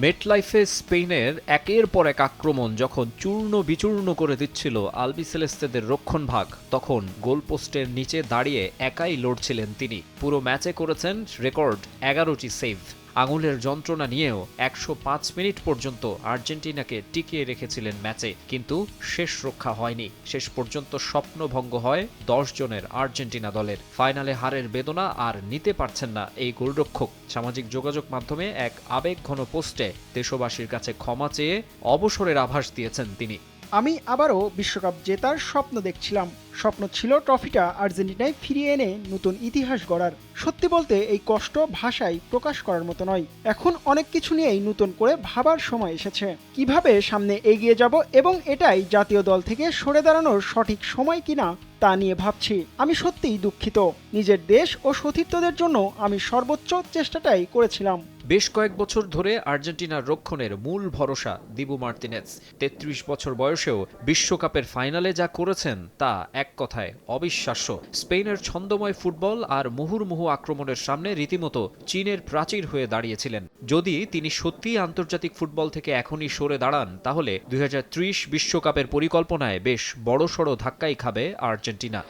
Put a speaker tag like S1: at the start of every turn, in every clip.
S1: মেটলাইফে স্পেনের একের পর এক আক্রমণ যখন চূর্ণ বিচূর্ণ করে দিচ্ছিল আলবিসেলেস্তেদের রক্ষণভাগ, তখন গোলপোস্টের নিচে দাঁড়িয়ে একাই লড়ছিলেন তিনি। পুরো ম্যাচে করেছেন রেকর্ড ১১টি সেভ। আঙুলের যন্ত্রণা নিয়েও ১০৫ মিনিট পর্যন্ত আর্জেন্টিনাকে টিকিয়ে রেখেছিলেন ম্যাচে, কিন্তু শেষ রক্ষা হয়নি। শেষ পর্যন্ত স্বপ্নভঙ্গ হয় ১০ জনের আর্জেন্টিনা দলের। ফাইনালে হারের বেদনা আর নিতে পারছেন না এই গোলরক্ষক। সামাজিক যোগাযোগ মাধ্যমে এক আবেগঘন পোস্টে দেশবাসীর কাছে ক্ষমা চেয়ে অবসরের আভাস দিয়েছেন তিনি।
S2: আমি আবারও বিশ্বকাপ জেতার স্বপ্ন দেখছিলাম। স্বপ্ন ছিল ট্রফিটা আর্জেন্টিনায় ফিরিয়ে এনে নতুন ইতিহাস গড়ার। সত্যি বলতে এই কষ্ট ভাষায় প্রকাশ করার মতো নয়। এখন অনেক কিছু নিয়েই নতুন করে ভাবার সময় এসেছে, কিভাবে সামনে এগিয়ে যাব এবং এটাই জাতীয় দল থেকে সরে দাঁড়ানোর সঠিক সময় কিনা তা নিয়ে ভাবছি। আমি সত্যিই দুঃখিত। নিজের দেশ ও সতীর্থদের জন্য আমি সর্বোচ্চ চেষ্টাটাই করেছিলাম।
S1: বেশ কয়েক বছর ধরে আর্জেন্টিনার রক্ষণের মূল ভরসা দিবু মার্তিনেজ। ৩৩ বছর বয়সেও বিশ্বকাপের ফাইনালে যা করেছেন তা এক কথায় অবিশ্বাস্য। স্পেনের ছন্দময় ফুটবল আর মুহুর্মুহু আক্রমণের সামনে রীতিমতো চীনের প্রাচীর হয়ে দাঁড়িয়েছিলেন। যদি তিনি সত্যিই আন্তর্জাতিক ফুটবল থেকে এখনই সরে দাঁড়ান, তাহলে ২০৩০ বিশ্বকাপের পরিকল্পনায় বেশ বড়সড় ধাক্কাই খাবে আর্জেন্টিনা।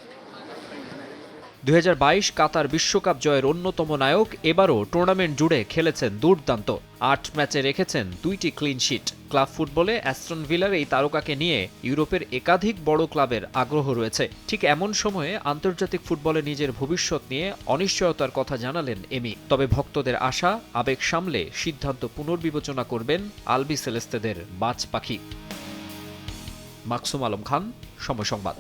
S1: ২০২২ কাতার বিশ্বকাপ জয়ের অন্যতম নায়ক এবারও টুর্নামেন্ট জুড়ে খেলেছেন দুর্দান্ত। ৮ ম্যাচে রেখেছেন ২টি ক্লিনশিট। ক্লাব ফুটবলে অ্যাস্টন ভিলার এই তারকাকে নিয়ে ইউরোপের একাধিক বড় ক্লাবের আগ্রহ রয়েছে। ঠিক এমন সময়ে আন্তর্জাতিক ফুটবলে নিজের ভবিষ্যৎ নিয়ে অনিশ্চয়তার কথা জানালেন এমি। তবে ভক্তদের আশা, আবেগ সামলে সিদ্ধান্ত পুনর্বিবেচনা করবেন আলবিসেলেস্তেদের বাজ পাখি। মাকসুম আলম খান, সময় সংবাদ।